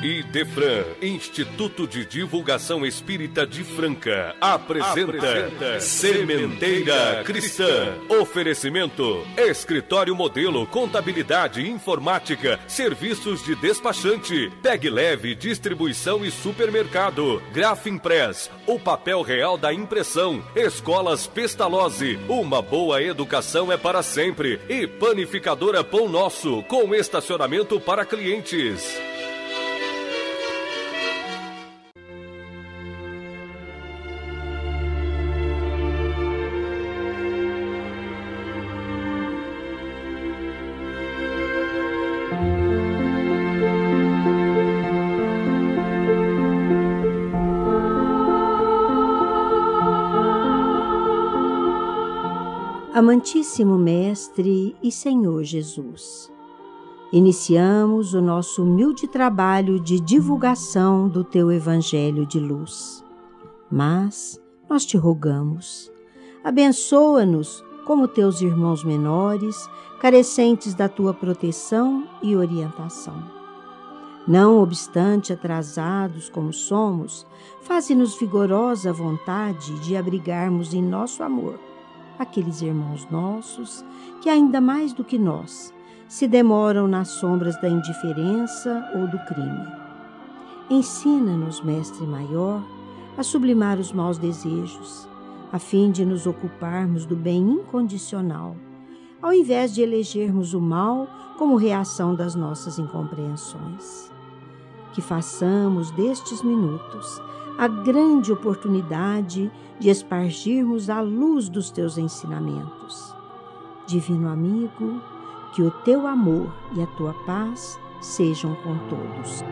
Idefran, Instituto de Divulgação Espírita de Franca, apresenta Sementeira Cristã. Oferecimento: Escritório Modelo, Contabilidade, Informática, Serviços de Despachante, Pegue Leve, Distribuição e Supermercado, Grafimpress, o papel real da impressão, Escolas Pestalozzi, uma boa educação é para sempre, e Panificadora Pão Nosso, com estacionamento para clientes. Amantíssimo Mestre e Senhor Jesus, iniciamos o nosso humilde trabalho de divulgação do Teu Evangelho de luz. Mas nós te rogamos, abençoa-nos como Teus irmãos menores, carecentes da Tua proteção e orientação. Não obstante atrasados como somos, faze-nos vigorosa vontade de abrigarmos em nosso amor aqueles irmãos nossos que, ainda mais do que nós, se demoram nas sombras da indiferença ou do crime. Ensina-nos, Mestre Maior, a sublimar os maus desejos, a fim de nos ocuparmos do bem incondicional, ao invés de elegermos o mal como reação das nossas incompreensões. Que façamos destes minutos a grande oportunidade de espargirmos a luz dos Teus ensinamentos. Divino amigo, que o Teu amor e a Tua paz sejam com todos.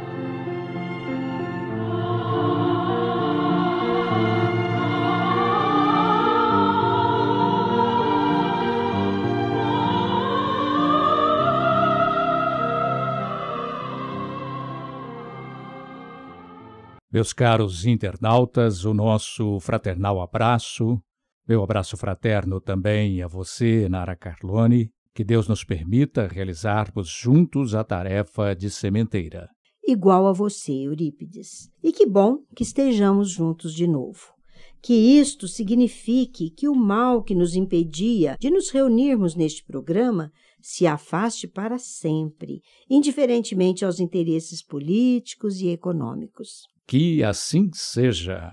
Meus caros internautas, o nosso fraternal abraço, meu abraço fraterno também a você, Nara Carlone, que Deus nos permita realizarmos juntos a tarefa de sementeira. Igual a você, Eurípides. E que bom que estejamos juntos de novo. Que isto signifique que o mal que nos impedia de nos reunirmos neste programa se afaste para sempre, indiferentemente aos interesses políticos e econômicos. Que assim seja.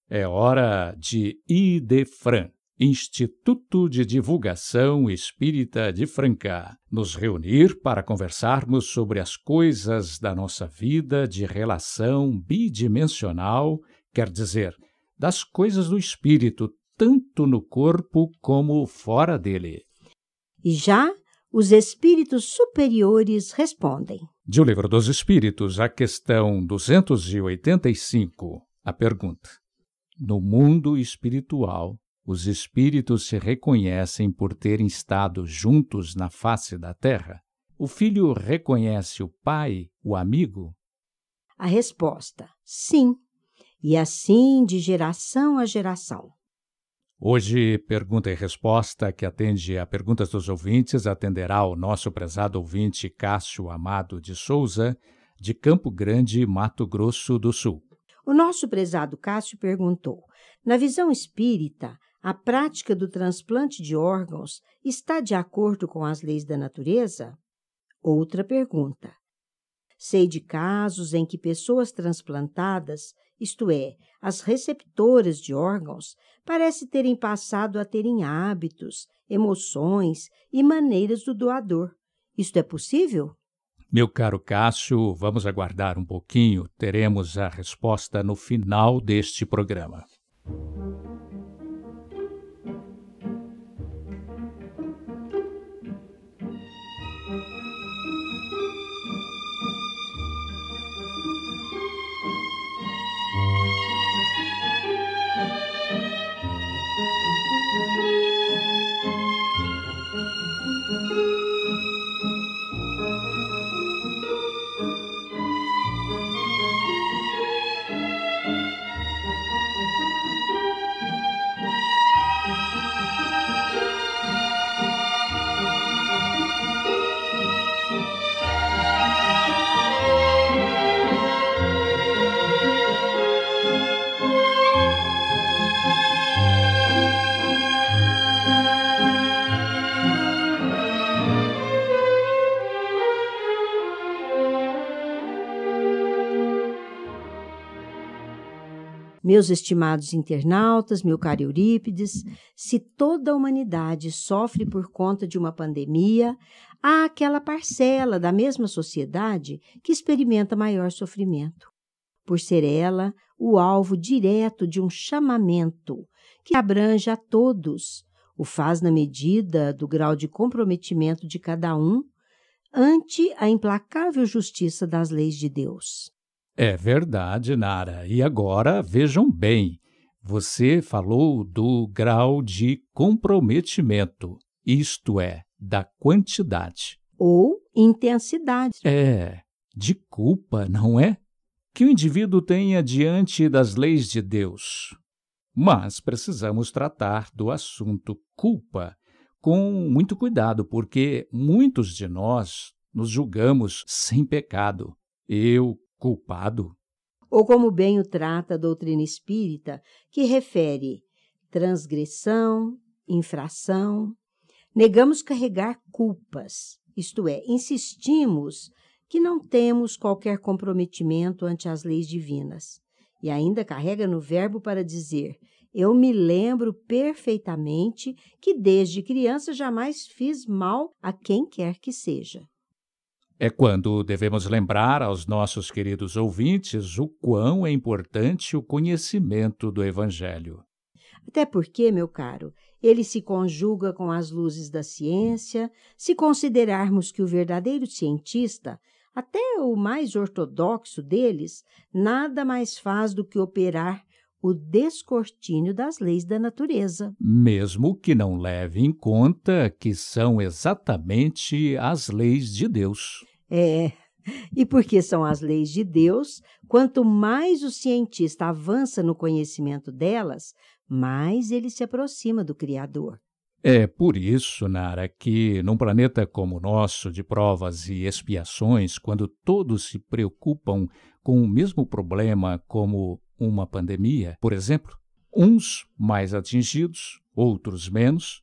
É hora de Idefran, Instituto de Divulgação Espírita de Franca, nos reunir para conversarmos sobre as coisas da nossa vida de relação bidimensional, quer dizer, das coisas do espírito, tanto no corpo como fora dele. E já os espíritos superiores respondem. De O Livro dos Espíritos, a questão 285, a pergunta: no mundo espiritual, os espíritos se reconhecem por terem estado juntos na face da Terra? O filho reconhece o pai, o amigo? A resposta: sim, e assim de geração a geração. Hoje, pergunta e resposta, que atende a perguntas dos ouvintes, atenderá ao nosso prezado ouvinte Cássio Amado de Souza, de Campo Grande, Mato Grosso do Sul. O nosso prezado Cássio perguntou: na visão espírita, a prática do transplante de órgãos está de acordo com as leis da natureza? Outra pergunta: sei de casos em que pessoas transplantadas, isto é, as receptoras de órgãos, parece terem passado a terem hábitos, emoções e maneiras do doador. Isto é possível? Meu caro Cássio, vamos aguardar um pouquinho, teremos a resposta no final deste programa. Meus estimados internautas, meu caro Eurípides, se toda a humanidade sofre por conta de uma pandemia, há aquela parcela da mesma sociedade que experimenta maior sofrimento, por ser ela o alvo direto de um chamamento que abrange a todos, o faz na medida do grau de comprometimento de cada um ante a implacável justiça das leis de Deus. É verdade, Nara. E agora, vejam bem, você falou do grau de comprometimento, isto é, da quantidade. Ou intensidade. É, de culpa, não é? Que o indivíduo tenha diante das leis de Deus. Mas precisamos tratar do assunto culpa com muito cuidado, porque muitos de nós nos julgamos sem pecado. Eu, culpado? Ou como bem o trata a doutrina espírita, que refere transgressão, infração. Negamos carregar culpas, isto é, insistimos que não temos qualquer comprometimento ante as leis divinas. E ainda carrega no verbo para dizer: eu me lembro perfeitamente que desde criança jamais fiz mal a quem quer que seja. É quando devemos lembrar aos nossos queridos ouvintes o quão é importante o conhecimento do Evangelho. Até porque, meu caro, ele se conjuga com as luzes da ciência, se considerarmos que o verdadeiro cientista, até o mais ortodoxo deles, nada mais faz do que operar o descortínio das leis da natureza. Mesmo que não leve em conta que são exatamente as leis de Deus. E porque são as leis de Deus, quanto mais o cientista avança no conhecimento delas, mais ele se aproxima do Criador. É por isso, Nara, que num planeta como o nosso, de provas e expiações, quando todos se preocupam com o mesmo problema como uma pandemia, por exemplo, uns mais atingidos, outros menos,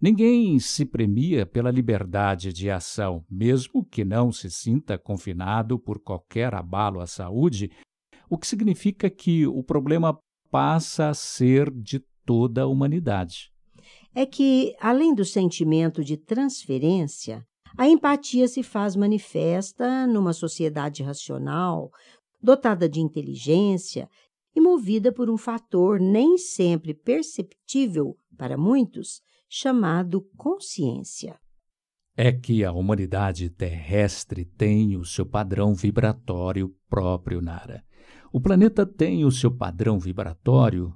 ninguém se premia pela liberdade de ação, mesmo que não se sinta confinado por qualquer abalo à saúde, o que significa que o problema passa a ser de toda a humanidade. É que, além do sentimento de transferência, a empatia se faz manifesta numa sociedade racional, dotada de inteligência e movida por um fator nem sempre perceptível para muitos, chamado consciência. É que a humanidade terrestre tem o seu padrão vibratório próprio, Nara. O planeta tem o seu padrão vibratório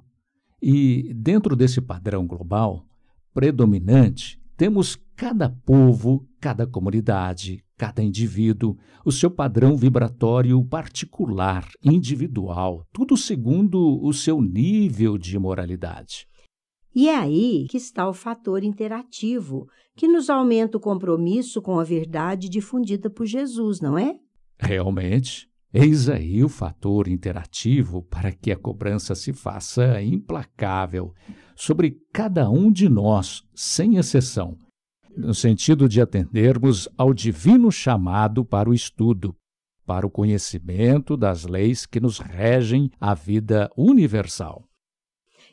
e, dentro desse padrão global predominante, temos cada povo, cada comunidade, cada indivíduo, o seu padrão vibratório particular, individual, tudo segundo o seu nível de moralidade. E é aí que está o fator interativo, que nos aumenta o compromisso com a verdade difundida por Jesus, não é? Realmente, eis aí o fator interativo para que a cobrança se faça implacável sobre cada um de nós, sem exceção, no sentido de atendermos ao divino chamado para o estudo, para o conhecimento das leis que nos regem a vida universal.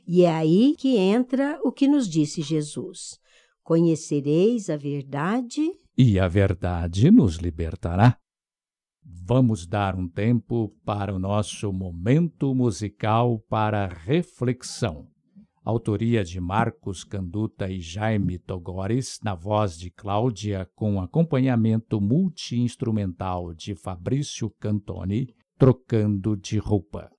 E é aí que entra o que nos disse Jesus: conhecereis a verdade, e a verdade nos libertará. Vamos dar um tempo para o nosso momento musical para reflexão. Autoria de Marcos Canduta e Jaime Togores, na voz de Cláudia, com acompanhamento multi-instrumental de Fabrício Cantoni, Trocando de Roupa.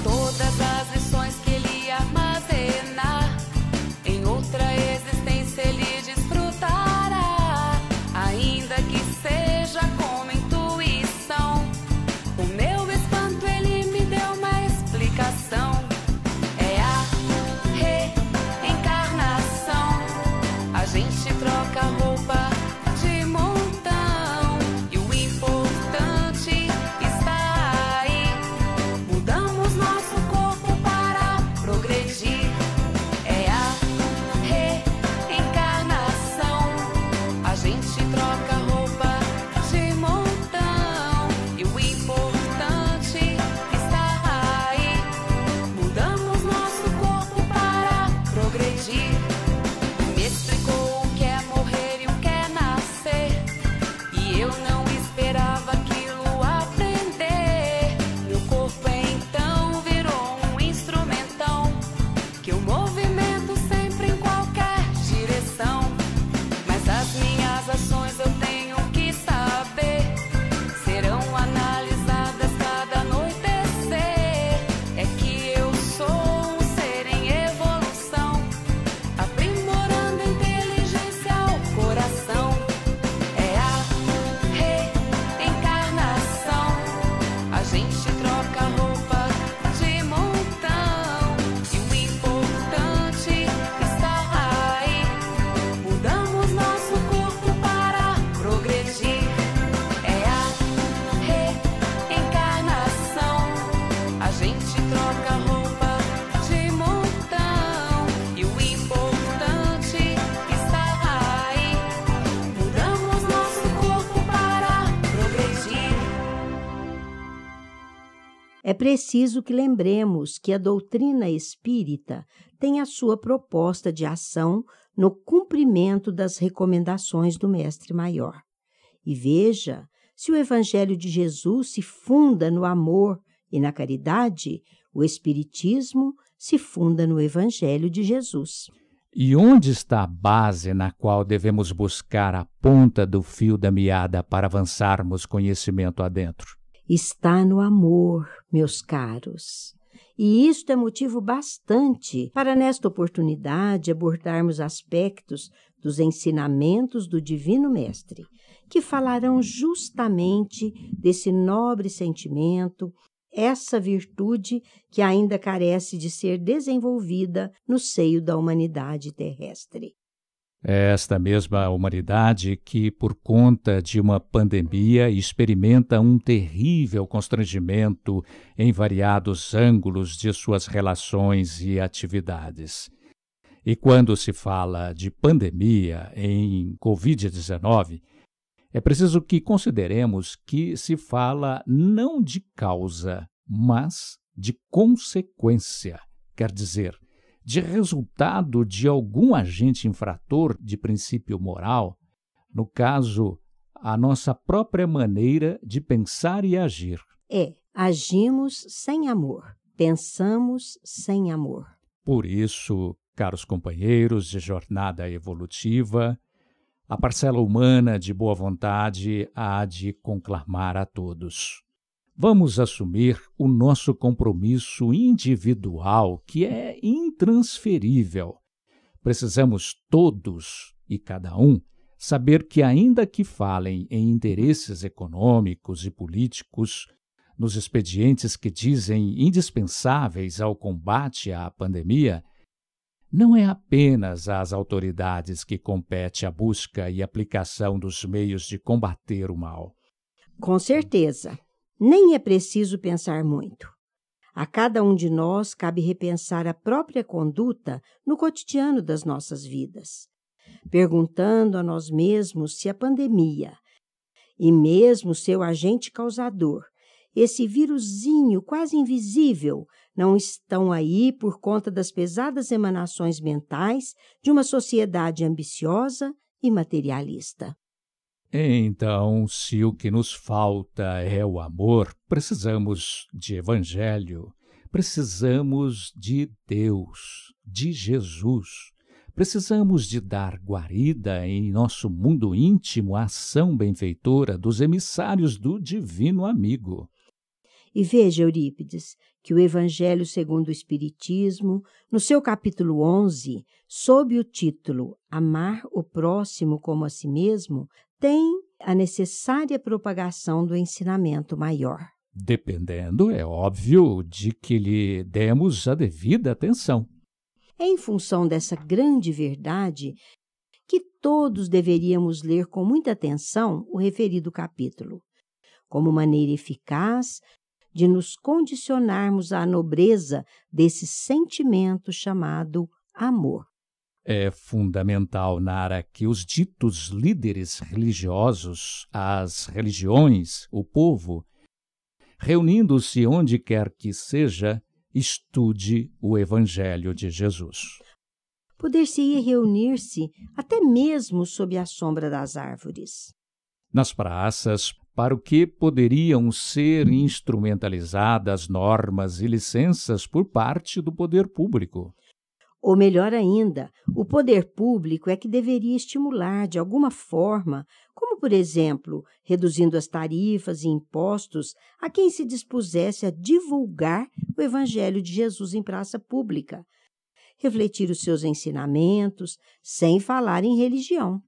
Todas as lições que ele armazenar em outra existência. preciso que lembremos que a doutrina espírita tem a sua proposta de ação no cumprimento das recomendações do Mestre Maior. E veja, se o Evangelho de Jesus se funda no amor e na caridade, o Espiritismo se funda no Evangelho de Jesus. E onde está a base na qual devemos buscar a ponta do fio da meada para avançarmos conhecimento adentro? Está no amor, meus caros. E isto é motivo bastante para, nesta oportunidade, abordarmos aspectos dos ensinamentos do Divino Mestre, que falarão justamente desse nobre sentimento, essa virtude que ainda carece de ser desenvolvida no seio da humanidade terrestre. Esta mesma humanidade que, por conta de uma pandemia, experimenta um terrível constrangimento em variados ângulos de suas relações e atividades. E quando se fala de pandemia em Covid-19, é preciso que consideremos que se fala não de causa, mas de consequência, quer dizer, de resultado de algum agente infrator de princípio moral, no caso, a nossa própria maneira de pensar e agir. Agimos sem amor, pensamos sem amor. Por isso, caros companheiros de jornada evolutiva, a parcela humana de boa vontade há de conclamar a todos. Vamos assumir o nosso compromisso individual, que é intransferível. Precisamos todos e cada um saber que, ainda que falem em interesses econômicos e políticos, nos expedientes que dizem indispensáveis ao combate à pandemia, não é apenas às autoridades que compete a busca e aplicação dos meios de combater o mal. Com certeza. Nem é preciso pensar muito. A cada um de nós cabe repensar a própria conduta no cotidiano das nossas vidas, perguntando a nós mesmos se a pandemia, e mesmo seu agente causador, esse vírusinho quase invisível, não estão aí por conta das pesadas emanações mentais de uma sociedade ambiciosa e materialista. Então, se o que nos falta é o amor, precisamos de Evangelho, precisamos de Deus, de Jesus. Precisamos de dar guarida em nosso mundo íntimo à ação benfeitora dos emissários do Divino Amigo. E veja, Eurípides, que o Evangelho segundo o Espiritismo, no seu capítulo 11, sob o título Amar o Próximo como a Si Mesmo, tem a necessária propagação do ensinamento maior. Dependendo, é óbvio, de que lhe demos a devida atenção. É em função dessa grande verdade que todos deveríamos ler com muita atenção o referido capítulo, como maneira eficaz de nos condicionarmos à nobreza desse sentimento chamado amor. É fundamental, Nara, que os ditos líderes religiosos, as religiões, o povo, reunindo-se onde quer que seja, estude o Evangelho de Jesus. Poder-se-ia reunir-se até mesmo sob a sombra das árvores. Nas praças, para o que poderiam ser instrumentalizadas normas e licenças por parte do poder público. Ou melhor ainda, o poder público é que deveria estimular de alguma forma, como por exemplo, reduzindo as tarifas e impostos a quem se dispusesse a divulgar o Evangelho de Jesus em praça pública, refletir os seus ensinamentos, sem falar em religião.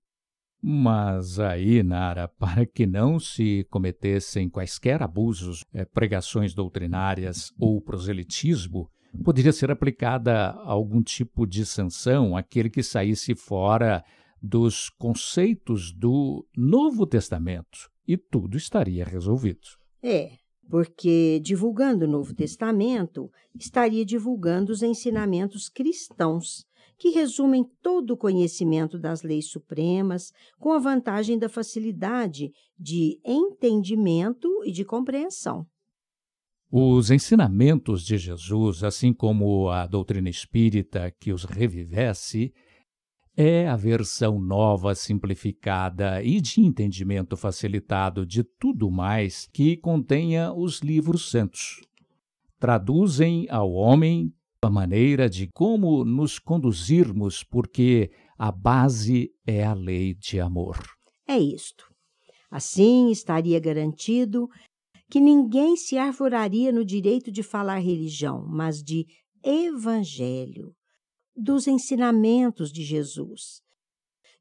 Mas aí, Nara, para que não se cometessem quaisquer abusos, pregações doutrinárias ou proselitismo, poderia ser aplicada algum tipo de sanção àquele que saísse fora dos conceitos do Novo Testamento, e tudo estaria resolvido. Porque divulgando o Novo Testamento, estaria divulgando os ensinamentos cristãos, que resumem todo o conhecimento das leis supremas, com a vantagem da facilidade de entendimento e de compreensão. Os ensinamentos de Jesus, assim como a doutrina espírita que os revivesse, é a versão nova, simplificada e de entendimento facilitado de tudo mais que contenha os livros santos. Traduzem ao homem a maneira de como nos conduzirmos, porque a base é a lei de amor. É isto. Assim estaria garantido que ninguém se arvoraria no direito de falar religião, mas de evangelho, dos ensinamentos de Jesus,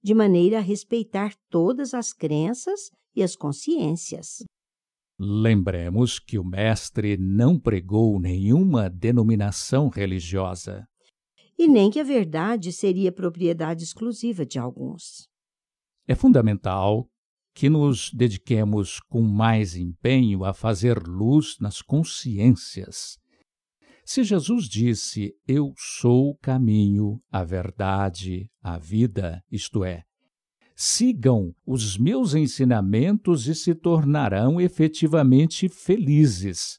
de maneira a respeitar todas as crenças e as consciências. Lembremos que o Mestre não pregou nenhuma denominação religiosa. E nem que a verdade seria propriedade exclusiva de alguns. É fundamental que nos dediquemos com mais empenho a fazer luz nas consciências. Se Jesus disse, eu sou o caminho, a verdade, a vida, isto é, sigam os meus ensinamentos e se tornarão efetivamente felizes.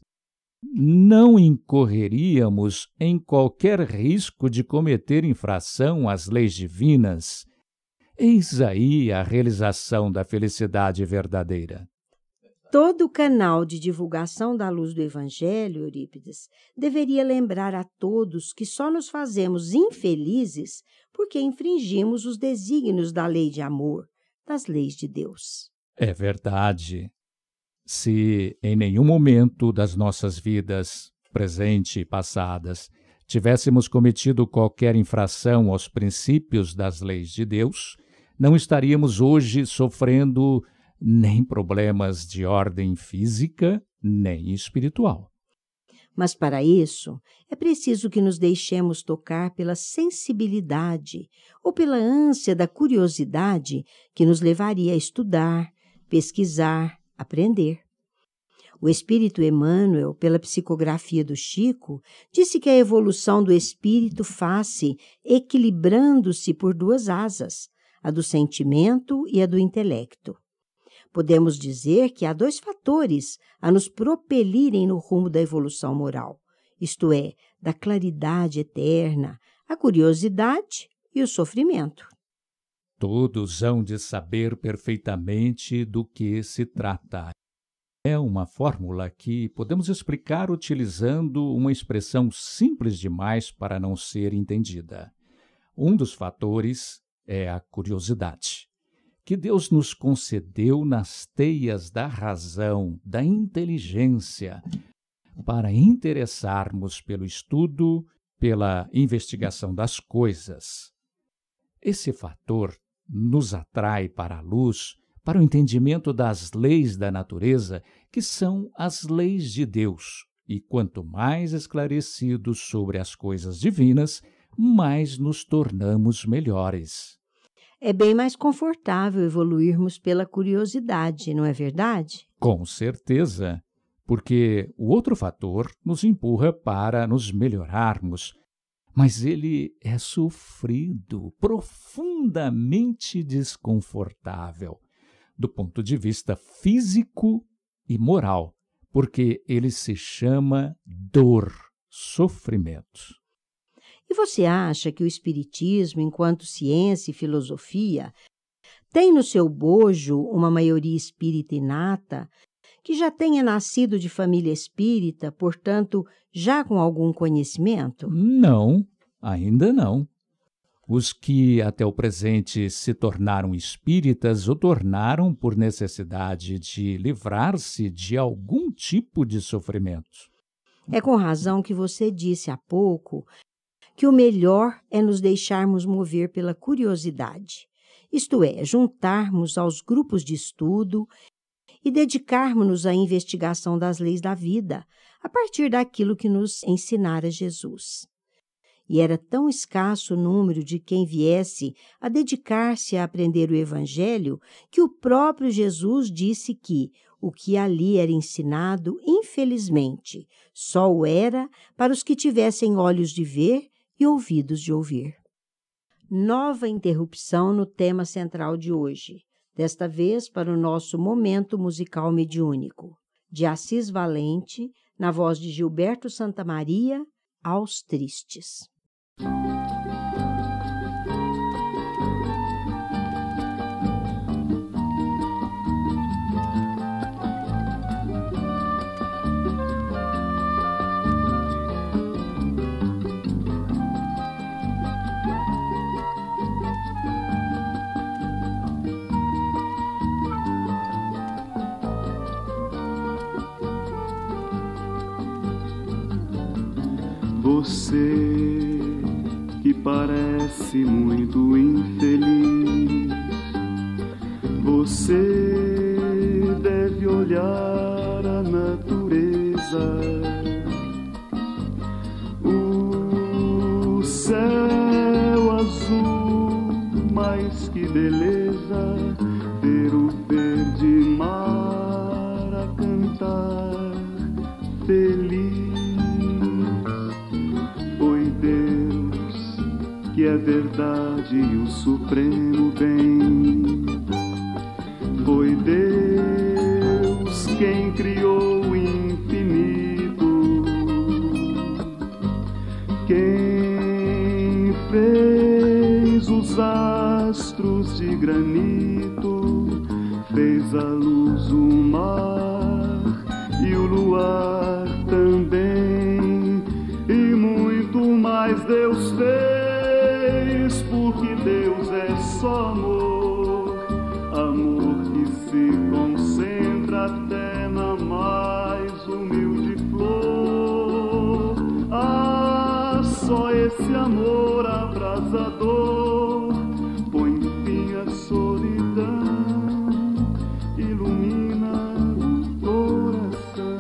Não incorreríamos em qualquer risco de cometer infração às leis divinas. Eis aí a realização da felicidade verdadeira. Todo o canal de divulgação da luz do Evangelho, Eurípides, deveria lembrar a todos que só nos fazemos infelizes porque infringimos os desígnios da lei de amor, das leis de Deus. É verdade. Se em nenhum momento das nossas vidas, presente e passadas, tivéssemos cometido qualquer infração aos princípios das leis de Deus, não estaríamos hoje sofrendo nem problemas de ordem física, nem espiritual. Mas para isso, é preciso que nos deixemos tocar pela sensibilidade ou pela ânsia da curiosidade que nos levaria a estudar, pesquisar, aprender. O espírito Emmanuel, pela psicografia do Chico, disse que a evolução do espírito faz-se equilibrando-se por duas asas, a do sentimento e a do intelecto. Podemos dizer que há dois fatores a nos propelirem no rumo da evolução moral, isto é, da claridade eterna, a curiosidade e o sofrimento. Todos hão de saber perfeitamente do que se trata. É uma fórmula que podemos explicar utilizando uma expressão simples demais para não ser entendida. Um dos fatores é a curiosidade, que Deus nos concedeu nas teias da razão, da inteligência, para interessarmos pelo estudo, pela investigação das coisas. Esse fator nos atrai para a luz, para o entendimento das leis da natureza, que são as leis de Deus. E quanto mais esclarecidos sobre as coisas divinas, mais nos tornamos melhores. É bem mais confortável evoluirmos pela curiosidade, não é verdade? Com certeza, porque o outro fator nos empurra para nos melhorarmos, mas ele é sofrido, profundamente desconfortável, do ponto de vista físico e moral, porque ele se chama dor, sofrimento. E você acha que o Espiritismo, enquanto ciência e filosofia, tem no seu bojo uma maioria espírita inata, que já tenha nascido de família espírita, portanto, já com algum conhecimento? Não, ainda não. Os que até o presente se tornaram espíritas o tornaram por necessidade de livrar-se de algum tipo de sofrimento. É com razão que você disse há pouco que o melhor é nos deixarmos mover pela curiosidade, isto é, juntarmos aos grupos de estudo e dedicarmos-nos à investigação das leis da vida, a partir daquilo que nos ensinara Jesus. E era tão escasso o número de quem viesse a dedicar-se a aprender o Evangelho que o próprio Jesus disse que o que ali era ensinado, infelizmente, só o era para os que tivessem olhos de ver e ouvidos de ouvir. Nova interrupção no tema central de hoje, desta vez para o nosso momento musical mediúnico, de Assis Valente, na voz de Gilberto Santamaria, Aos Tristes. Você que parece muito infeliz, você deve olhar a natureza, o céu azul, mas que beleza, ver o verde mar a cantar feliz. Que é verdade e o supremo bem. Foi Deus quem criou o infinito, quem fez os astros de granito, fez a luz, o mar e o luar também, e muito mais Deus fez. Porque Deus é só amor, amor que se concentra até na mais humilde flor. Ah, só esse amor abrasador põe fim à solidão, ilumina o coração.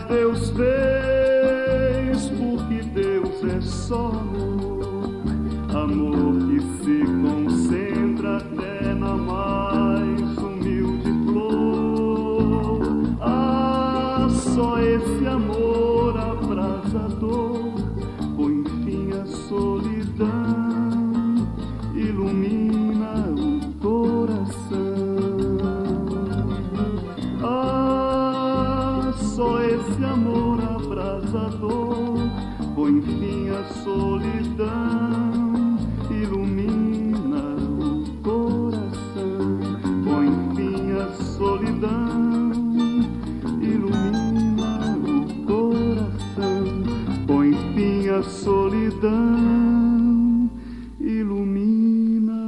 Deus fez, porque Deus é só amor, amor que se concentra até na mais humilde flor. Ah, só esse amor abrasador põe fim à solidão, ilumina o coração. Só esse amor abrasador põe fim à solidão, ilumina o coração. Põe fim à solidão, ilumina o coração. Põe fim à solidão, ilumina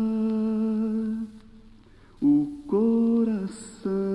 o coração.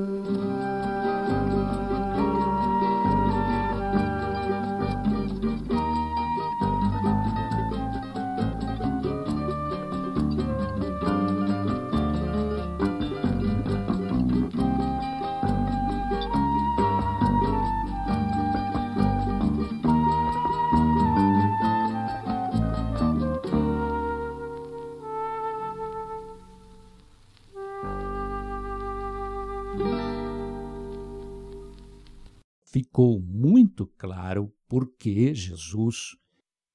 Ficou muito claro por que Jesus,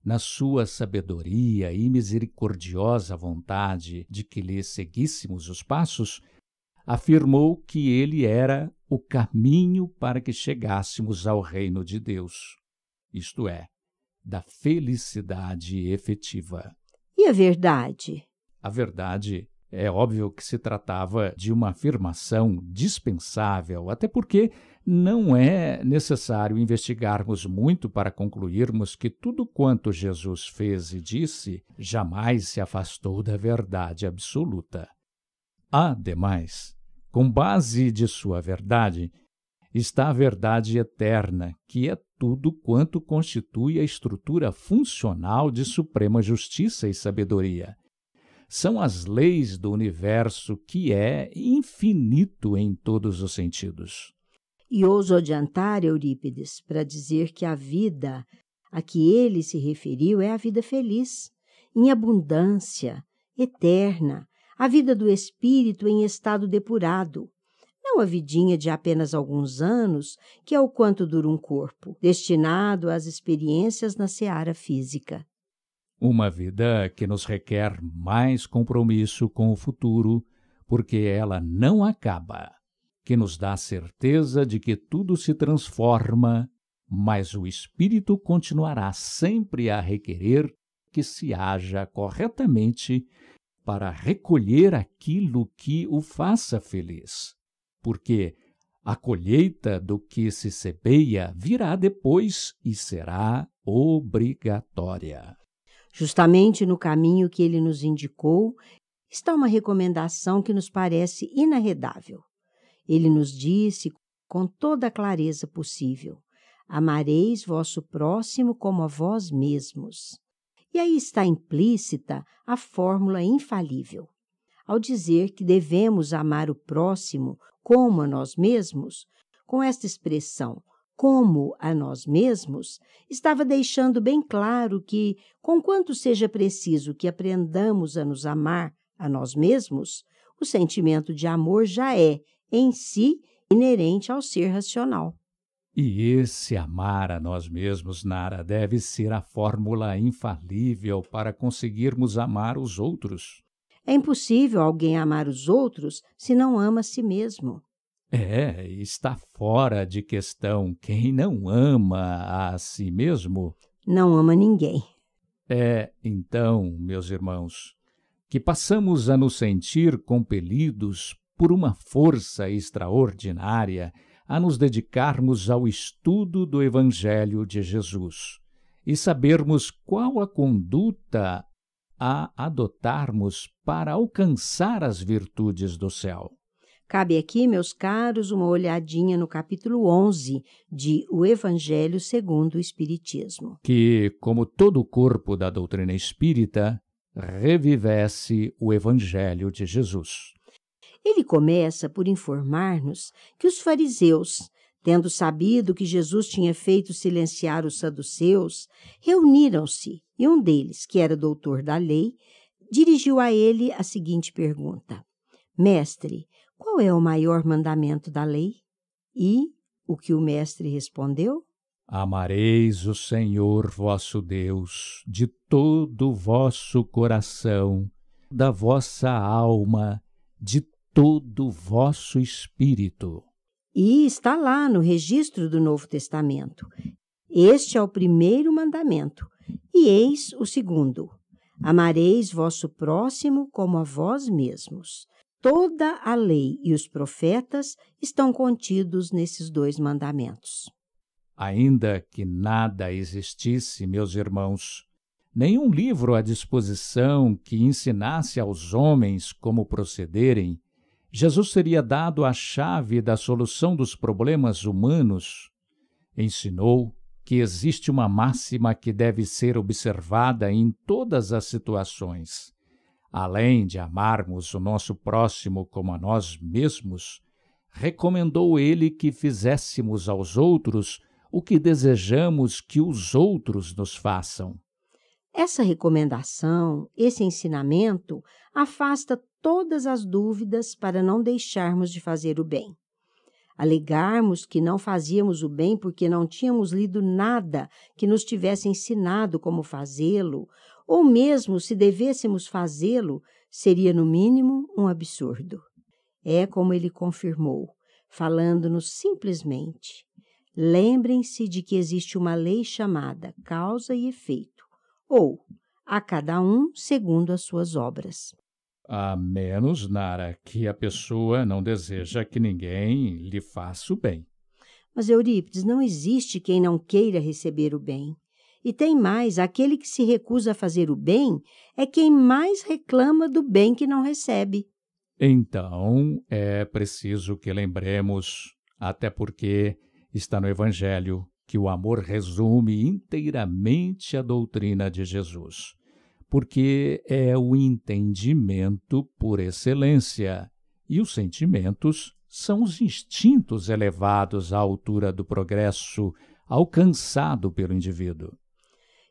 na sua sabedoria e misericordiosa vontade de que lhe seguíssemos os passos, afirmou que ele era o caminho para que chegássemos ao reino de Deus, isto é, da felicidade efetiva. E a verdade? A verdade é óbvio que se tratava de uma afirmação dispensável, até porque não é necessário investigarmos muito para concluirmos que tudo quanto Jesus fez e disse jamais se afastou da verdade absoluta. Ademais, com base de sua verdade, está a verdade eterna, que é tudo quanto constitui a estrutura funcional de suprema justiça e sabedoria. São as leis do universo, que é infinito em todos os sentidos. E ouso adiantar, Eurípides, para dizer que a vida a que ele se referiu é a vida feliz, em abundância, eterna, a vida do espírito em estado depurado, não a vidinha de apenas alguns anos, que é o quanto dura um corpo, destinado às experiências na seara física. Uma vida que nos requer mais compromisso com o futuro, porque ela não acaba, que nos dá a certeza de que tudo se transforma, mas o espírito continuará sempre a requerer que se haja corretamente para recolher aquilo que o faça feliz, porque a colheita do que se semeia virá depois e será obrigatória. Justamente no caminho que ele nos indicou está uma recomendação que nos parece inarredável. Ele nos disse com toda a clareza possível: amareis vosso próximo como a vós mesmos. E aí está implícita a fórmula infalível. Ao dizer que devemos amar o próximo como a nós mesmos, com esta expressão, como a nós mesmos, estava deixando bem claro que, conquanto seja preciso que aprendamos a nos amar a nós mesmos, o sentimento de amor já é, em si, inerente ao ser racional. E esse amar a nós mesmos, Nara, deve ser a fórmula infalível para conseguirmos amar os outros. É impossível alguém amar os outros se não ama a si mesmo. Está fora de questão. Quem não ama a si mesmo não ama ninguém. Então, meus irmãos, que passamos a nos sentir compelidos por uma força extraordinária a nos dedicarmos ao estudo do Evangelho de Jesus e sabermos qual a conduta a adotarmos para alcançar as virtudes do céu. Cabe aqui, meus caros, uma olhadinha no capítulo 11 de O Evangelho segundo o Espiritismo. Que, como todo o corpo da doutrina espírita, revivesse o Evangelho de Jesus. Ele começa por informar-nos que os fariseus, tendo sabido que Jesus tinha feito silenciar os saduceus, reuniram-se e um deles, que era doutor da lei, dirigiu a ele a seguinte pergunta: Mestre, qual é o maior mandamento da lei? E o que o mestre respondeu? Amareis o Senhor vosso Deus de todo o vosso coração, da vossa alma, de todo o vosso espírito. E está lá no registro do Novo Testamento. Este é o primeiro mandamento. E eis o segundo: amareis vosso próximo como a vós mesmos. Toda a lei e os profetas estão contidos nesses dois mandamentos. Ainda que nada existisse, meus irmãos, nenhum livro à disposição que ensinasse aos homens como procederem, Jesus teria dado a chave da solução dos problemas humanos. Ensinou que existe uma máxima que deve ser observada em todas as situações. Além de amarmos o nosso próximo como a nós mesmos, recomendou ele que fizéssemos aos outros o que desejamos que os outros nos façam. Essa recomendação, esse ensinamento, afasta todas as dúvidas para não deixarmos de fazer o bem. Alegarmos que não fazíamos o bem porque não tínhamos lido nada que nos tivesse ensinado como fazê-lo, ou mesmo se devêssemos fazê-lo, seria no mínimo um absurdo. É como ele confirmou, falando-nos simplesmente: lembrem-se de que existe uma lei chamada causa e efeito, ou a cada um segundo as suas obras. A menos, Nara, que a pessoa não deseja que ninguém lhe faça o bem. Mas, Eurípides, não existe quem não queira receber o bem. E tem mais, aquele que se recusa a fazer o bem é quem mais reclama do bem que não recebe. Então, é preciso que lembremos, até porque está no Evangelho, que o amor resume inteiramente a doutrina de Jesus, porque é o entendimento por excelência, e os sentimentos são os instintos elevados à altura do progresso alcançado pelo indivíduo.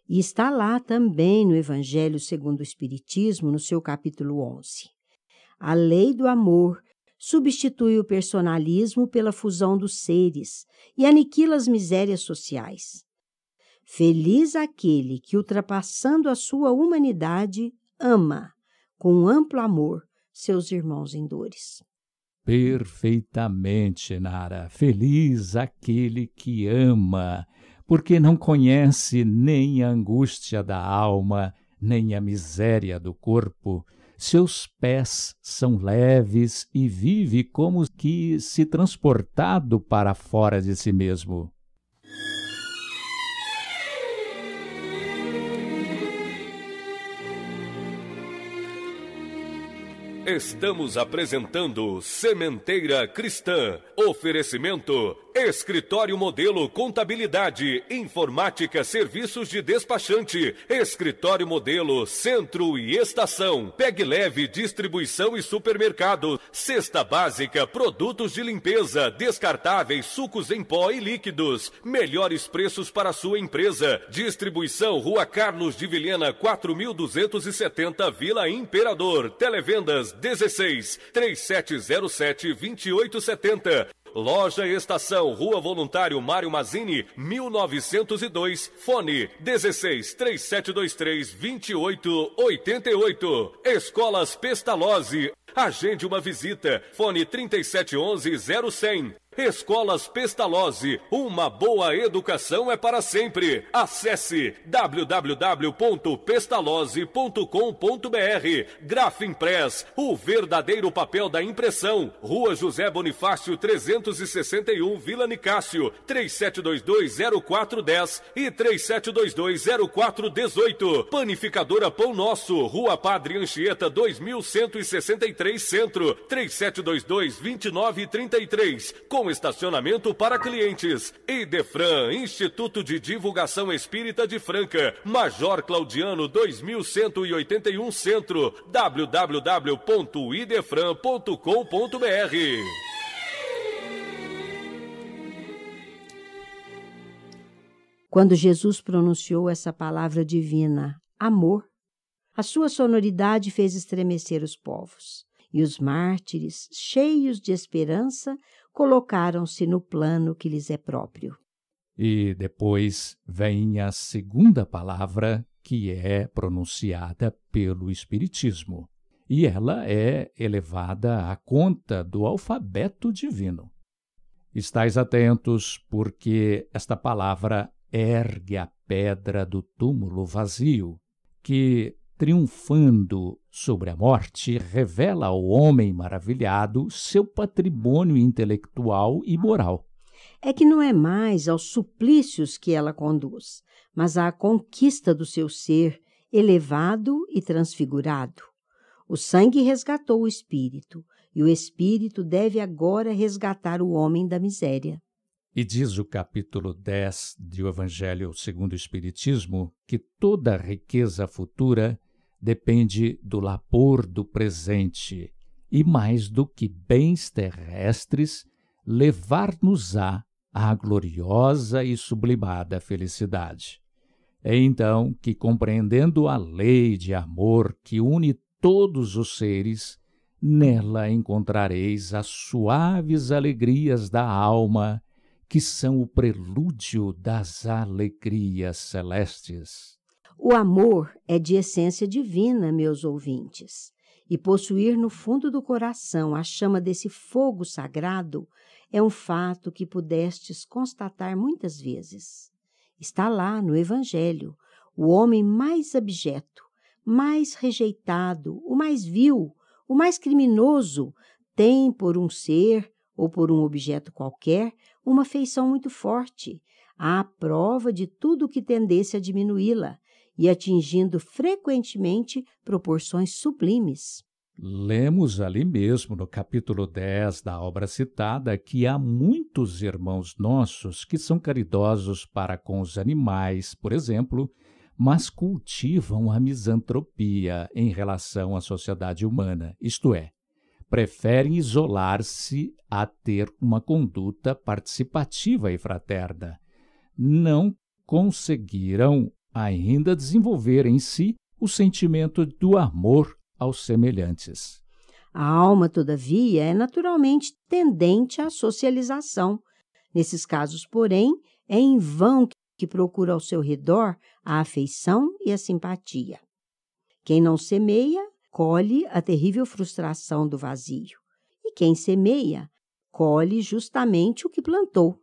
E está lá também no Evangelho segundo o Espiritismo, no seu capítulo 11. A lei do amor substitui o personalismo pela fusão dos seres e aniquila as misérias sociais. Feliz aquele que, ultrapassando a sua humanidade, ama, com amplo amor, seus irmãos em dores. Perfeitamente, Nara. Feliz aquele que ama, porque não conhece nem a angústia da alma, nem a miséria do corpo. Seus pés são leves e vive como que se transportado para fora de si mesmo. Estamos apresentando Sementeira Cristã. Oferecimento: Escritório Modelo Contabilidade, Informática, Serviços de Despachante, Escritório Modelo Centro e Estação, Pegue Leve Distribuição e Supermercado, Cesta Básica, Produtos de Limpeza, Descartáveis, Sucos em Pó e Líquidos, melhores preços para sua empresa. Distribuição Rua Carlos de Vilhena 4270, Vila Imperador. Televendas 16 3707 2870. Loja Estação, Rua Voluntário Mário Mazzini, 1902, fone 16 3723 2888. Escolas Pestalozzi, agende uma visita, fone 3711 0100. Escolas Pestalozzi, uma boa educação é para sempre. Acesse www.pestalozzi.com.br. Grafimpress, o verdadeiro papel da impressão. Rua José Bonifácio 361, Vila Nicásio, 37220410 e 37220418. Panificadora Pão Nosso, Rua Padre Anchieta 2163 Centro, 37222933. Com estacionamento para clientes. Idefran, Instituto de Divulgação Espírita de Franca, Major Claudiano 2181 Centro, www.idefran.com.br. Quando Jesus pronunciou essa palavra divina, amor, a sua sonoridade fez estremecer os povos, e os mártires, cheios de esperança, colocaram-se no plano que lhes é próprio. E depois vem a segunda palavra que é pronunciada pelo Espiritismo, e ela é elevada à conta do alfabeto divino. Estais atentos, porque esta palavra ergue a pedra do túmulo vazio, que, triunfando sobre a morte, revela ao homem maravilhado seu patrimônio intelectual e moral. É que não é mais aos suplícios que ela conduz, mas à conquista do seu ser elevado e transfigurado. O sangue resgatou o espírito, e o espírito deve agora resgatar o homem da miséria. E diz o capítulo 10 do Evangelho segundo o Espiritismo que toda a riqueza futura depende do labor do presente e, mais do que bens terrestres, levar-nos-á à gloriosa e sublimada felicidade. É então que, compreendendo a lei de amor que une todos os seres, nela encontrareis as suaves alegrias da alma, que são o prelúdio das alegrias celestes. O amor é de essência divina, meus ouvintes, e possuir no fundo do coração a chama desse fogo sagrado é um fato que pudestes constatar muitas vezes. Está lá no Evangelho, o homem mais abjeto, mais rejeitado, o mais vil, o mais criminoso, tem por um ser ou por um objeto qualquer uma afeição muito forte, à prova de tudo que tendesse a diminuí-la, e atingindo frequentemente proporções sublimes. Lemos ali mesmo no capítulo 10 da obra citada que há muitos irmãos nossos que são caridosos para com os animais, por exemplo, mas cultivam a misantropia em relação à sociedade humana, isto é, preferem isolar-se a ter uma conduta participativa e fraterna. Não conseguiram ainda desenvolver em si o sentimento do amor aos semelhantes. A alma, todavia, é naturalmente tendente à socialização. Nesses casos, porém, é em vão que procura ao seu redor a afeição e a simpatia. Quem não semeia, colhe a terrível frustração do vazio. E quem semeia, colhe justamente o que plantou.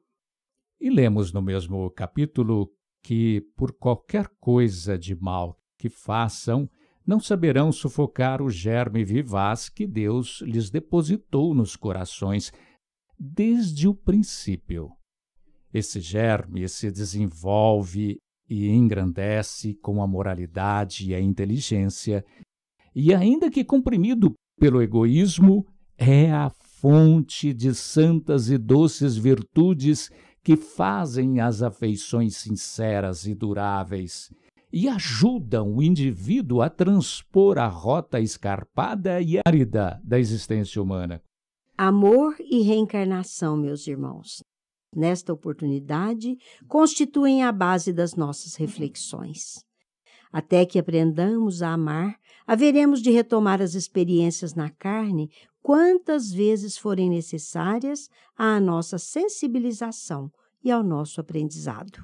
E lemos no mesmo capítulo que, por qualquer coisa de mal que façam, não saberão sufocar o germe vivaz que Deus lhes depositou nos corações desde o princípio. Esse germe se desenvolve e engrandece com a moralidade e a inteligência, e ainda que comprimido pelo egoísmo, é a fonte de santas e doces virtudes que fazem as afeições sinceras e duráveis e ajudam o indivíduo a transpor a rota escarpada e árida da existência humana. Amor e reencarnação, meus irmãos, nesta oportunidade, constituem a base das nossas reflexões. Até que aprendamos a amar, haveremos de retomar as experiências na carne quantas vezes forem necessárias à nossa sensibilização e ao nosso aprendizado.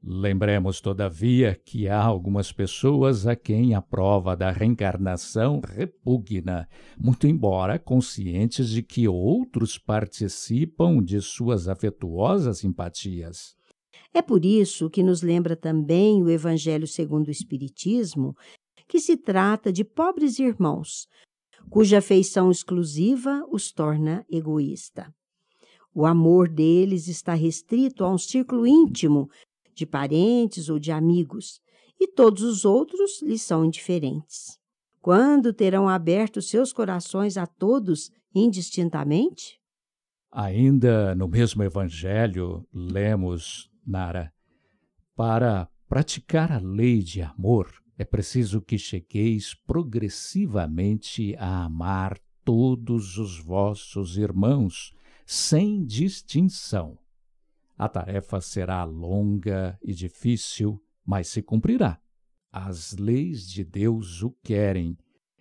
Lembremos, todavia, que há algumas pessoas a quem a prova da reencarnação repugna, muito embora conscientes de que outros participam de suas afetuosas simpatias. É por isso que nos lembra também o Evangelho segundo o Espiritismo, que se trata de pobres irmãos, cuja afeição exclusiva os torna egoísta. O amor deles está restrito a um círculo íntimo de parentes ou de amigos, e todos os outros lhes são indiferentes. Quando terão aberto seus corações a todos indistintamente? Ainda no mesmo Evangelho, lemos, Nara, para praticar a lei de amor, é preciso que chegueis progressivamente a amar todos os vossos irmãos, sem distinção. A tarefa será longa e difícil, mas se cumprirá. As leis de Deus o querem,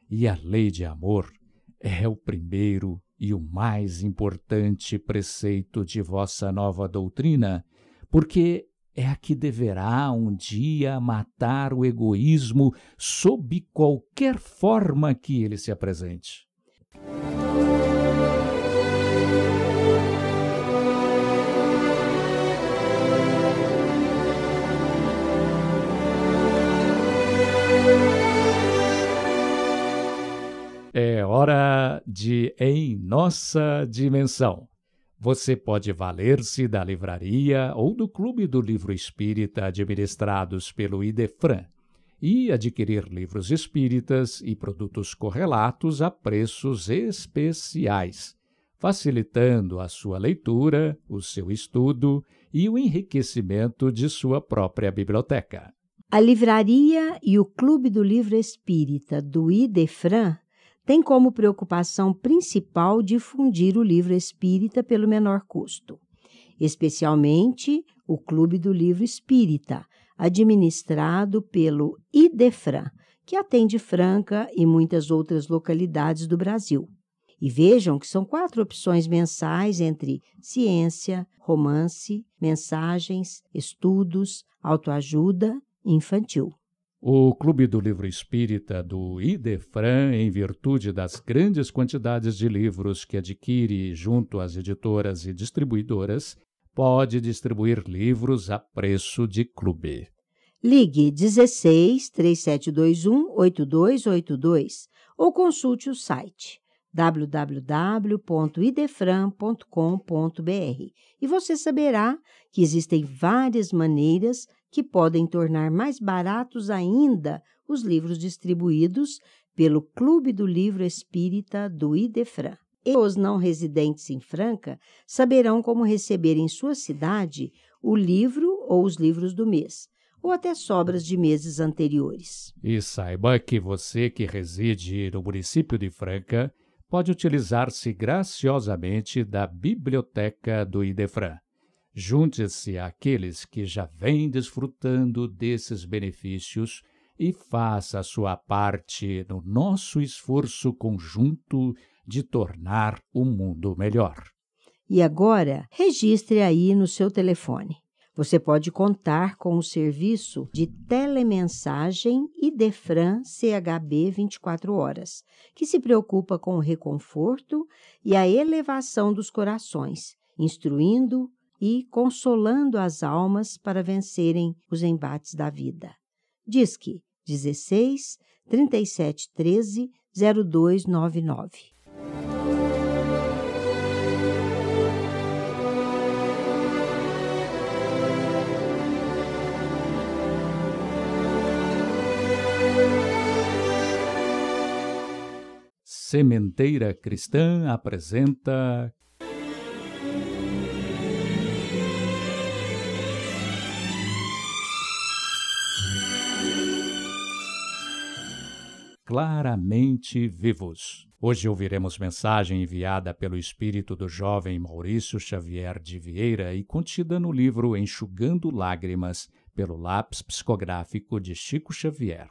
e a lei de amor é o primeiro e o mais importante preceito de vossa nova doutrina, porque é a que deverá um dia matar o egoísmo sob qualquer forma que ele se apresente. É hora de Em Nossa Dimensão. Você pode valer-se da livraria ou do Clube do Livro Espírita administrados pelo Idefran e adquirir livros espíritas e produtos correlatos a preços especiais, facilitando a sua leitura, o seu estudo e o enriquecimento de sua própria biblioteca. A livraria e o Clube do Livro Espírita do Idefran tem como preocupação principal difundir o livro espírita pelo menor custo, especialmente o Clube do Livro Espírita, administrado pelo Idefran, que atende Franca e muitas outras localidades do Brasil. E vejam que são 4 opções mensais entre ciência, romance, mensagens, estudos, autoajuda e infantil. O Clube do Livro Espírita do Idefran, em virtude das grandes quantidades de livros que adquire junto às editoras e distribuidoras, pode distribuir livros a preço de clube. Ligue 16 3721 8282 ou consulte o site www.idefran.com.br e você saberá que existem várias maneiras que podem tornar mais baratos ainda os livros distribuídos pelo Clube do Livro Espírita do Idefran. E os não residentes em Franca saberão como receber em sua cidade o livro ou os livros do mês, ou até sobras de meses anteriores. E saiba que você que reside no município de Franca pode utilizar-se graciosamente da biblioteca do Idefran. Junte-se àqueles que já vêm desfrutando desses benefícios e faça a sua parte no nosso esforço conjunto de tornar o mundo melhor. E agora, registre aí no seu telefone. Você pode contar com o serviço de telemensagem Idefran CHB 24 horas, que se preocupa com o reconforto e a elevação dos corações, instruindo e consolando as almas para vencerem os embates da vida. Disque 16 37 13 0299. Sementeira Cristã apresenta Claramente Vivos. Hoje ouviremos mensagem enviada pelo espírito do jovem Maurício Xavier de Vieira e contida no livro Enxugando Lágrimas, pelo lápis psicográfico de Chico Xavier.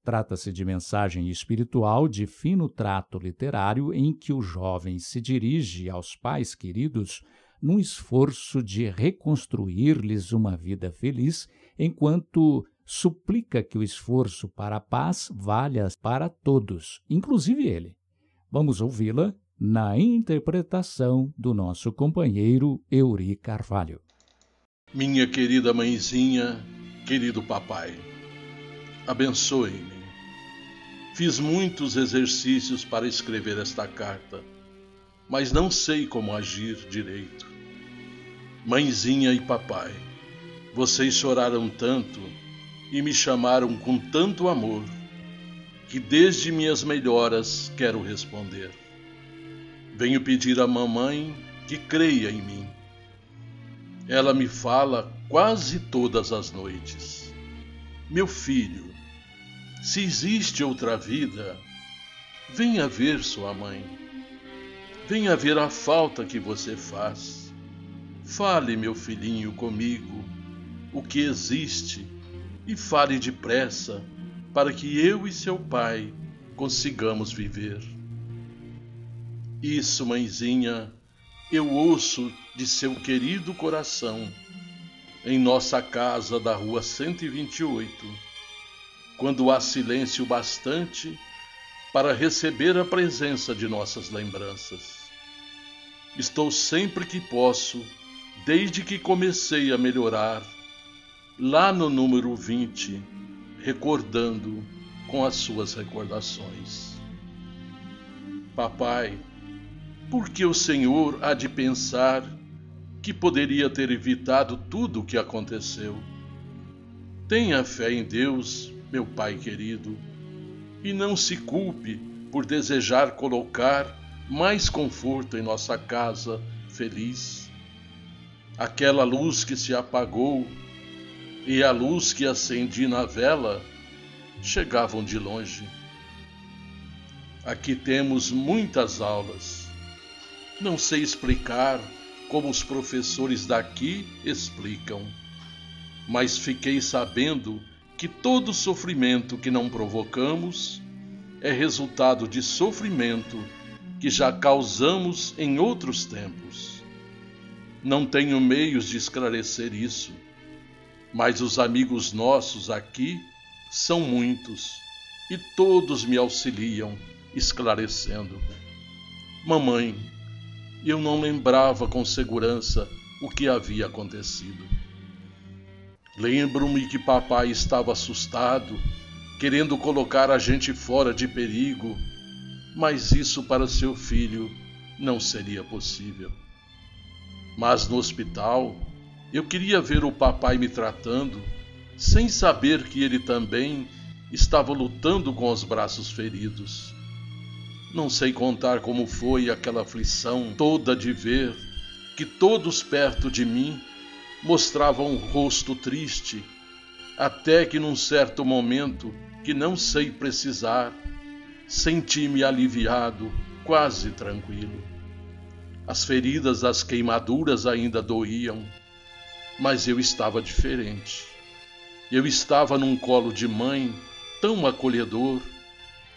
Trata-se de mensagem espiritual de fino trato literário em que o jovem se dirige aos pais queridos num esforço de reconstruir-lhes uma vida feliz, enquanto suplica que o esforço para a paz valha para todos, inclusive ele. Vamos ouvi-la na interpretação do nosso companheiro Eurí Carvalho. Minha querida mãezinha, querido papai, abençoe-me. Fiz muitos exercícios para escrever esta carta, mas não sei como agir direito. Mãezinha e papai, vocês choraram tanto e me chamaram com tanto amor, que desde minhas melhoras quero responder. Venho pedir à mamãe que creia em mim. Ela me fala quase todas as noites. Meu filho, se existe outra vida, venha ver sua mãe. Venha ver a falta que você faz. Fale, meu filhinho, comigo, o que existe, e fale depressa, para que eu e seu pai consigamos viver. Isso, mãezinha, eu ouço de seu querido coração, em nossa casa da rua 128, quando há silêncio bastante para receber a presença de nossas lembranças. Estou sempre que posso, desde que comecei a melhorar, lá no número 20, recordando com as suas recordações. Papai, por que o Senhor há de pensar que poderia ter evitado tudo o que aconteceu? Tenha fé em Deus, meu pai querido, e não se culpe por desejar colocar mais conforto em nossa casa feliz. Aquela luz que se apagou e a luz que acendi na vela chegavam de longe. Aqui temos muitas aulas. Não sei explicar como os professores daqui explicam, mas fiquei sabendo que todo sofrimento que não provocamos é resultado de sofrimento que já causamos em outros tempos. Não tenho meios de esclarecer isso, mas os amigos nossos aqui são muitos e todos me auxiliam esclarecendo. Mamãe, eu não lembrava com segurança o que havia acontecido. Lembro-me que papai estava assustado, querendo colocar a gente fora de perigo, mas isso para seu filho não seria possível. Mas no hospital, eu queria ver o papai me tratando, sem saber que ele também estava lutando com os braços feridos. Não sei contar como foi aquela aflição toda de ver que todos perto de mim mostravam um rosto triste, até que num certo momento, que não sei precisar, senti-me aliviado quase tranquilo. As feridas das queimaduras ainda doíam, mas eu estava diferente. Eu estava num colo de mãe tão acolhedor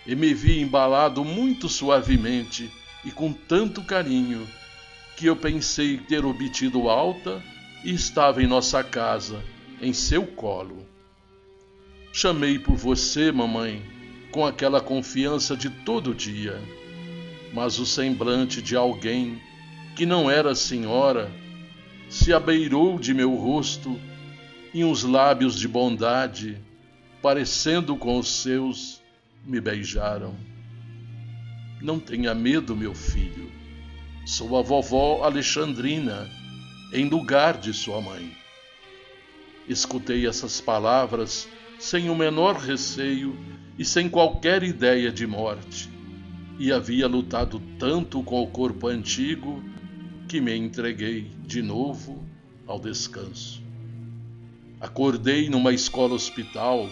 e me vi embalado muito suavemente e com tanto carinho que eu pensei ter obtido alta e estava em nossa casa, em seu colo. Chamei por você, mamãe, com aquela confiança de todo dia, mas o semblante de alguém que não era senhora se abeirou de meu rosto e uns lábios de bondade, parecendo com os seus, me beijaram. Não tenha medo, meu filho. Sou a vovó Alexandrina, em lugar de sua mãe. Escutei essas palavras sem o menor receio e sem qualquer ideia de morte, e havia lutado tanto com o corpo antigo que me entreguei de novo ao descanso. Acordei numa escola-hospital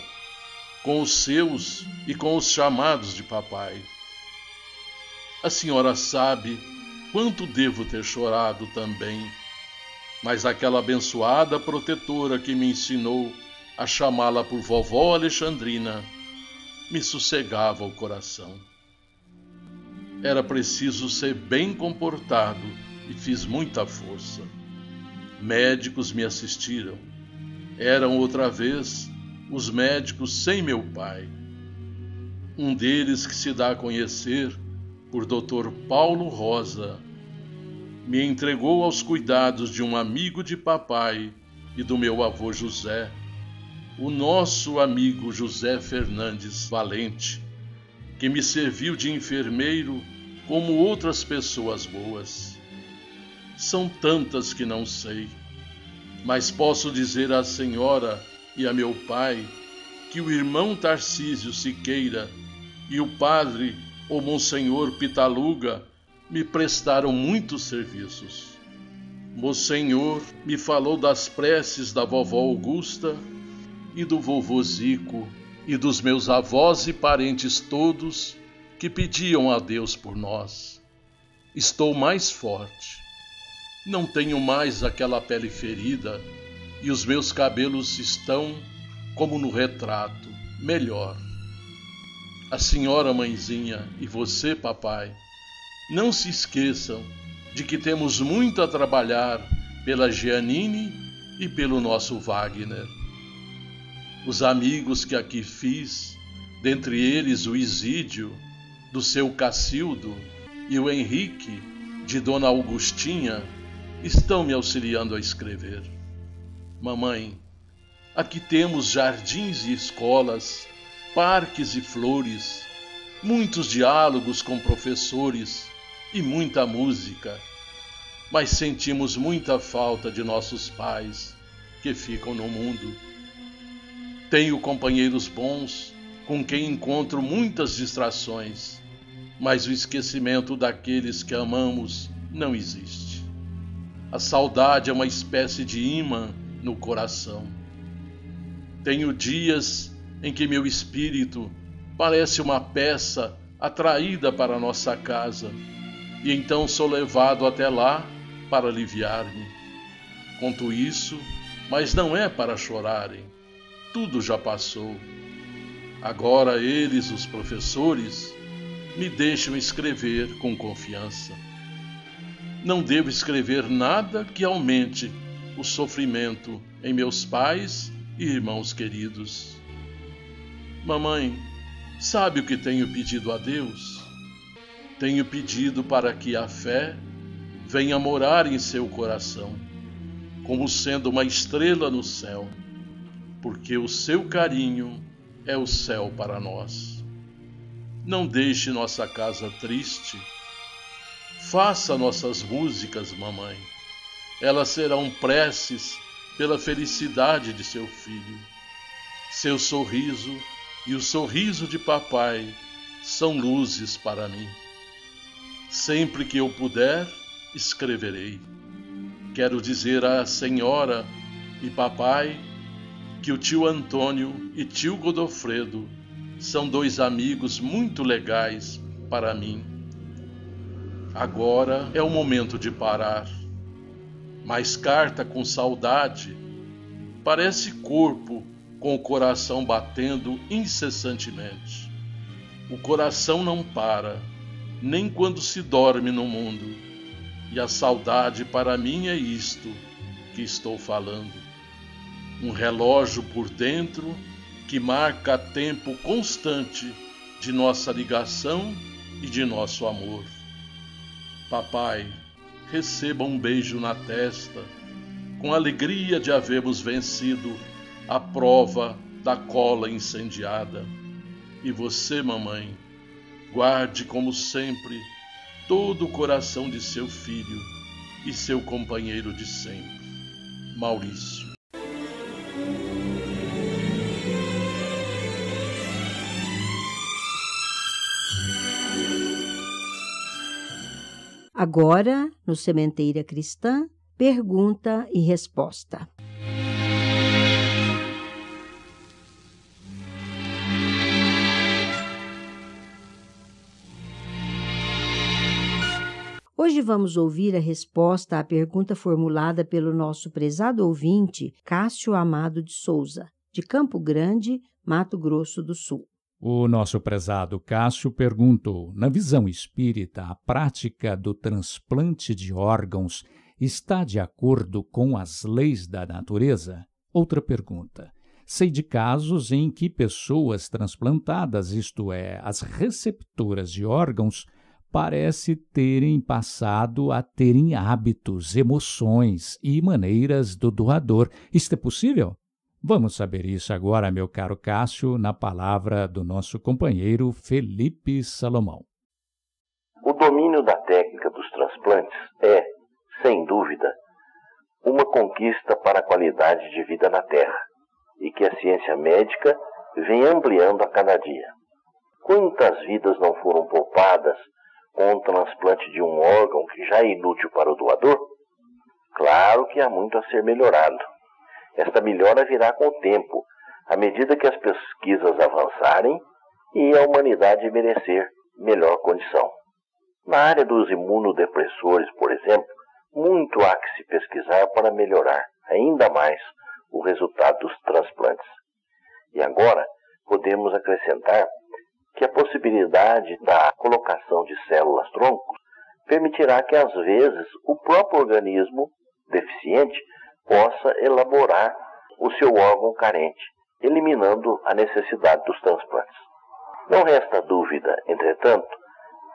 com os seus e com os chamados de papai. A senhora sabe quanto devo ter chorado também, mas aquela abençoada protetora que me ensinou a chamá-la por vovó Alexandrina me sossegava o coração. Era preciso ser bem comportado e fiz muita força. Médicos me assistiram. Eram outra vez os médicos sem meu pai. Um deles, que se dá a conhecer por Dr. Paulo Rosa, me entregou aos cuidados de um amigo de papai e do meu avô José, o nosso amigo José Fernandes Valente, que me serviu de enfermeiro como outras pessoas boas. São tantas que não sei, mas posso dizer à senhora e a meu pai que o irmão Tarcísio Siqueira e o padre ou Monsenhor Pitaluga me prestaram muitos serviços. Monsenhor me falou das preces da vovó Augusta e do vovô Zico e dos meus avós e parentes todos que pediam a Deus por nós. Estou mais forte. Não tenho mais aquela pele ferida e os meus cabelos estão, como no retrato, melhor. A senhora mãezinha e você, papai, não se esqueçam de que temos muito a trabalhar pela Giannini e pelo nosso Wagner. Os amigos que aqui fiz, dentre eles o Isídio, do seu Cacildo, e o Henrique, de Dona Augustinha, estão me auxiliando a escrever. Mamãe, aqui temos jardins e escolas, parques e flores, muitos diálogos com professores e muita música, mas sentimos muita falta de nossos pais que ficam no mundo. Tenho companheiros bons com quem encontro muitas distrações, mas o esquecimento daqueles que amamos não existe. A saudade é uma espécie de imã no coração. Tenho dias em que meu espírito parece uma peça atraída para nossa casa, e então sou levado até lá para aliviar-me. Conto isso, mas não é para chorarem. Tudo já passou. Agora eles, os professores, me deixam escrever com confiança. Não devo escrever nada que aumente o sofrimento em meus pais e irmãos queridos. Mamãe, sabe o que tenho pedido a Deus? Tenho pedido para que a fé venha morar em seu coração, como sendo uma estrela no céu, porque o seu carinho é o céu para nós. Não deixe nossa casa triste. Faça nossas músicas, mamãe. Elas serão preces pela felicidade de seu filho. Seu sorriso e o sorriso de papai são luzes para mim. Sempre que eu puder, escreverei. Quero dizer à senhora e papai que o tio Antônio e tio Godofredo são dois amigos muito legais para mim. Agora é o momento de parar. Mas carta com saudade parece corpo com o coração batendo incessantemente. O coração não para, nem quando se dorme no mundo. E a saudade para mim é isto que estou falando. Um relógio por dentro que marca tempo constante de nossa ligação e de nosso amor. Papai, receba um beijo na testa, com alegria de havermos vencido a prova da cola incendiada. E você, mamãe, guarde como sempre todo o coração de seu filho e seu companheiro de sempre, Maurício. Agora, no Sementeira Cristã, pergunta e resposta. Hoje vamos ouvir a resposta à pergunta formulada pelo nosso prezado ouvinte, Cássio Amado de Souza, de Campo Grande, Mato Grosso do Sul. O nosso prezado Cássio perguntou: na visão espírita, a prática do transplante de órgãos está de acordo com as leis da natureza? Outra pergunta: sei de casos em que pessoas transplantadas, isto é, as receptoras de órgãos, parece terem passado a terem hábitos, emoções e maneiras do doador. Isto é possível? Vamos saber isso agora, meu caro Cássio, na palavra do nosso companheiro Felipe Salomão. O domínio da técnica dos transplantes é, sem dúvida, uma conquista para a qualidade de vida na Terra e que a ciência médica vem ampliando a cada dia. Quantas vidas não foram poupadas com o transplante de um órgão que já é inútil para o doador? Claro que há muito a ser melhorado. Esta melhora virá com o tempo, à medida que as pesquisas avançarem e a humanidade merecer melhor condição. Na área dos imunodepressores, por exemplo, muito há que se pesquisar para melhorar ainda mais o resultado dos transplantes. E agora podemos acrescentar que a possibilidade da colocação de células-troncos permitirá que, às vezes, o próprio organismo deficiente possa elaborar o seu órgão carente, eliminando a necessidade dos transplantes. Não resta dúvida, entretanto,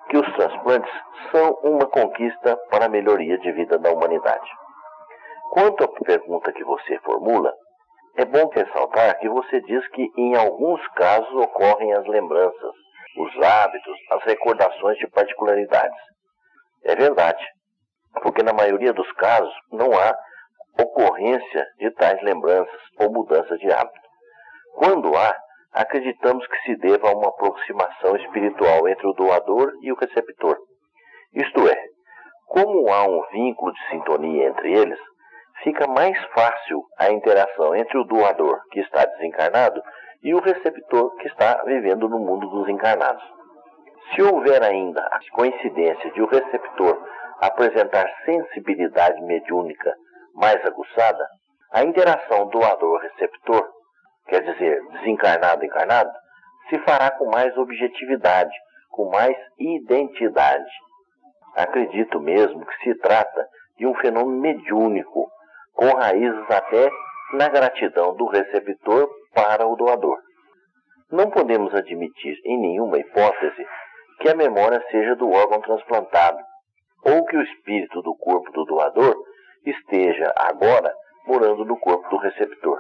que os transplantes são uma conquista para a melhoria de vida da humanidade. Quanto à pergunta que você formula, é bom ressaltar que você diz que em alguns casos ocorrem as lembranças, os hábitos, as recordações de particularidades. É verdade, porque na maioria dos casos não há ocorrência de tais lembranças ou mudança de hábito. Quando há, acreditamos que se deva a uma aproximação espiritual entre o doador e o receptor. Isto é, como há um vínculo de sintonia entre eles, fica mais fácil a interação entre o doador, que está desencarnado, e o receptor, que está vivendo no mundo dos encarnados. Se houver ainda a coincidência de o receptor apresentar sensibilidade mediúnica mais aguçada, a interação doador-receptor, quer dizer, desencarnado-encarnado, se fará com mais objetividade, com mais identidade. Acredito mesmo que se trata de um fenômeno mediúnico, com raízes até na gratidão do receptor para o doador. Não podemos admitir em nenhuma hipótese que a memória seja do órgão transplantado, ou que o espírito do corpo do doador esteja agora morando no corpo do receptor.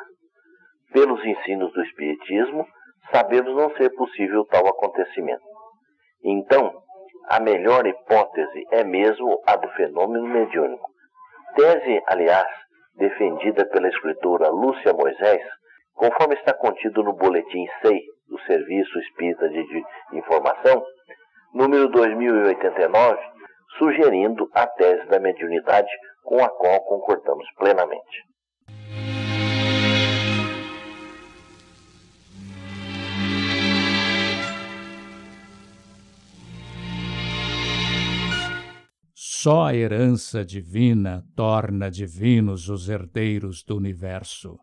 Pelos ensinos do Espiritismo, sabemos não ser possível tal acontecimento. Então, a melhor hipótese é mesmo a do fenômeno mediúnico. Tese, aliás, defendida pela escritora Lúcia Moisés, conforme está contido no Boletim 6 do Serviço Espírita de Informação, número 2089, sugerindo a tese da mediunidade com a qual concordamos plenamente. Só a herança divina torna divinos os herdeiros do universo.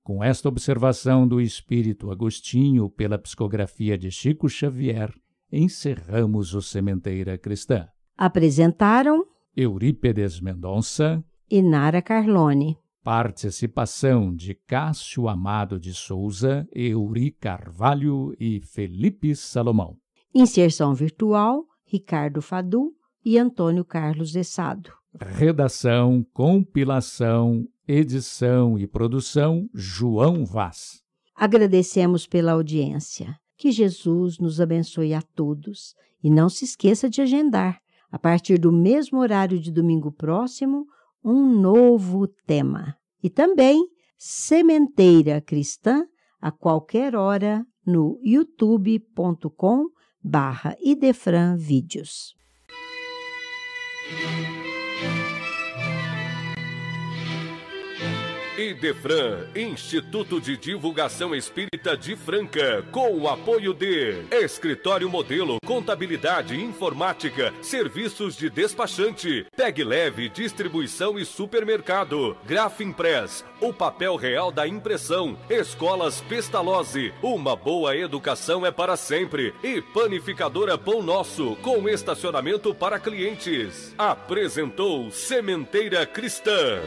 Com esta observação do espírito Agostinho pela psicografia de Chico Xavier, encerramos o Sementeira Cristã. Apresentaram Eurípedes Mendonça e Nara Carlone. Participação de Cássio Amado de Souza, Euri Carvalho e Felipe Salomão. Inserção virtual, Ricardo Fadu e Antônio Carlos de Sado. Redação, compilação, edição e produção, João Vaz. Agradecemos pela audiência. Que Jesus nos abençoe a todos. E não se esqueça de agendar, a partir do mesmo horário de domingo próximo, um novo tema. E também Sementeira Cristã, a qualquer hora, no youtube.com/Idefran Vídeos. Idefran, Instituto de Divulgação Espírita de Franca, com o apoio de Escritório Modelo, Contabilidade, Informática, Serviços de Despachante, Tag Leve, Distribuição e Supermercado, Grafimpress, o papel real da impressão, Escolas Pestalozzi, uma boa educação é para sempre, e Panificadora Pão Nosso, com estacionamento para clientes. Apresentou Sementeira Cristã.